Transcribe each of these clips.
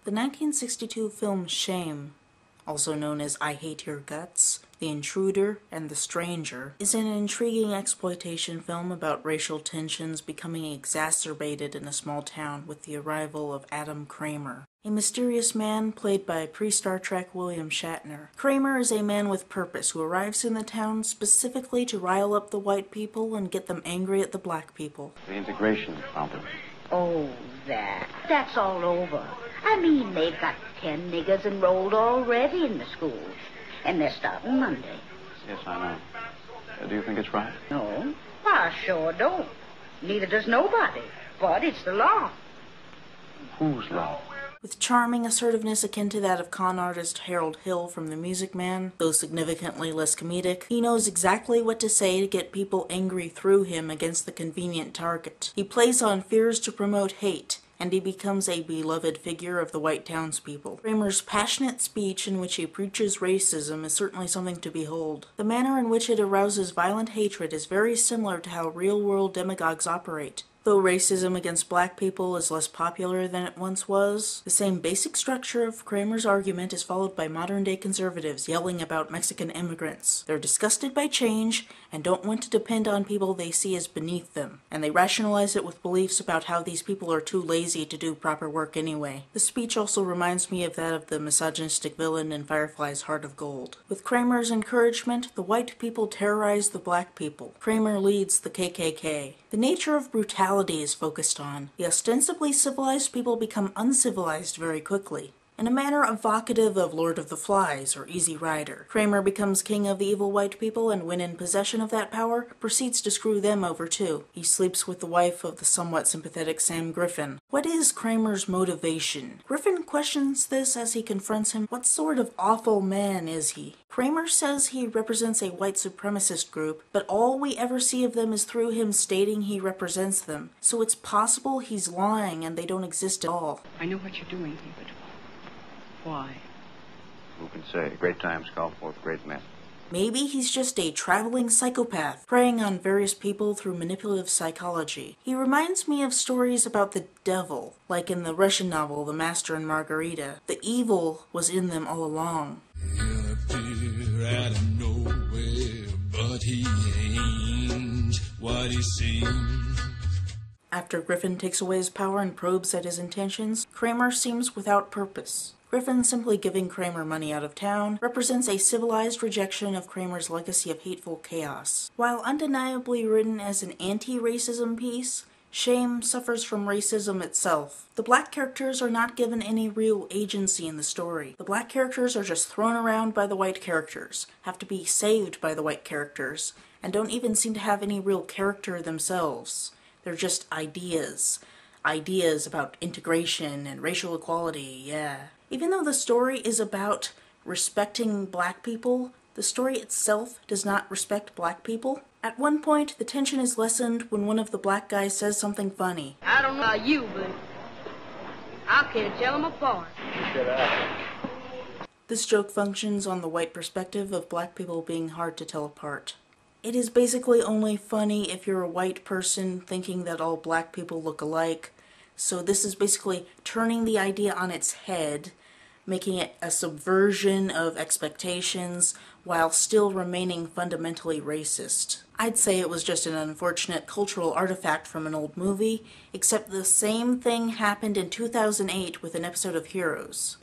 The 1962 film Shame, also known as I Hate Your Guts, The Intruder, and The Stranger, is an intriguing exploitation film about racial tensions becoming exacerbated in a small town with the arrival of Adam Cramer, a mysterious man played by pre-Star Trek William Shatner. Cramer is a man with purpose who arrives in the town specifically to rile up the white people and get them angry at the black people. The integration problem. Oh, that's all over. I mean, they've got 10 niggers enrolled already in the schools, and they're starting Monday. Yes, I know. Do you think it's right? No, I sure don't. Neither does nobody, but it's the law. Whose law? With charming assertiveness akin to that of con artist Harold Hill from The Music Man, though significantly less comedic, he knows exactly what to say to get people angry through him against the convenient target. He plays on fears to promote hate, and he becomes a beloved figure of the white townspeople. Cramer's passionate speech in which he preaches racism is certainly something to behold. The manner in which it arouses violent hatred is very similar to how real-world demagogues operate. Though racism against black people is less popular than it once was, the same basic structure of Cramer's argument is followed by modern-day conservatives yelling about Mexican immigrants. They're disgusted by change and don't want to depend on people they see as beneath them, and they rationalize it with beliefs about how these people are too lazy to do proper work anyway. The speech also reminds me of that of the misogynistic villain in Firefly's Heart of Gold. With Cramer's encouragement, the white people terrorize the black people. Cramer leads the KKK. The nature of brutality is focused on. The ostensibly civilized people become uncivilized very quickly. In a manner evocative of Lord of the Flies or Easy Rider, Cramer becomes king of the evil white people and when in possession of that power, proceeds to screw them over too. He sleeps with the wife of the somewhat sympathetic Sam Griffin. What is Cramer's motivation? Griffin questions this as he confronts him. What sort of awful man is he? Cramer says he represents a white supremacist group, but all we ever see of them is through him stating he represents them. So it's possible he's lying and they don't exist at all. I know what you're doing, but why? Who can say? Great times call forth great men. Maybe he's just a traveling psychopath, preying on various people through manipulative psychology. He reminds me of stories about the devil, like in the Russian novel The Master and Margarita. The evil was in them all along. He'll appear out of nowhere, but he ain't what he seems. After Griffin takes away his power and probes at his intentions, Cramer seems without purpose. Griffin simply giving Cramer money out of town represents a civilized rejection of Cramer's legacy of hateful chaos. While undeniably written as an anti-racism piece, Shame suffers from racism itself. The black characters are not given any real agency in the story. The black characters are just thrown around by the white characters, have to be saved by the white characters, and don't even seem to have any real character themselves. They're just ideas. Ideas about integration and racial equality, yeah. Even though the story is about respecting black people, the story itself does not respect black people. At one point, the tension is lessened when one of the black guys says something funny. I don't know about you, but I can't tell them apart. This joke functions on the white perspective of black people being hard to tell apart. It is basically only funny if you're a white person thinking that all black people look alike. So this is basically turning the idea on its head, making it a subversion of expectations while still remaining fundamentally racist. I'd say it was just an unfortunate cultural artifact from an old movie, except the same thing happened in 2008 with an episode of Heroes.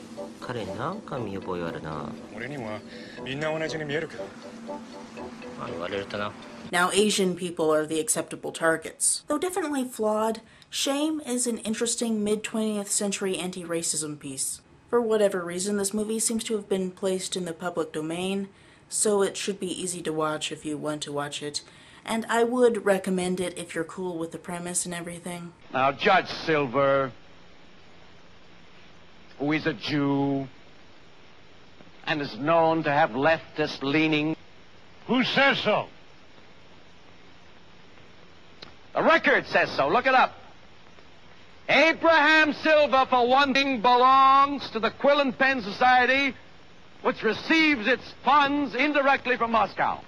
Now Asian people are the acceptable targets. Though definitely flawed, Shame is an interesting mid-20th century anti-racism piece. For whatever reason, this movie seems to have been placed in the public domain, so it should be easy to watch if you want to watch it. And I would recommend it if you're cool with the premise and everything. Now, Judge Silver, who is a Jew and is known to have leftist leaning. Who says so? The record says so. Look it up. Abraham Silver, for one thing, belongs to the Quill and Pen Society, which receives its funds indirectly from Moscow.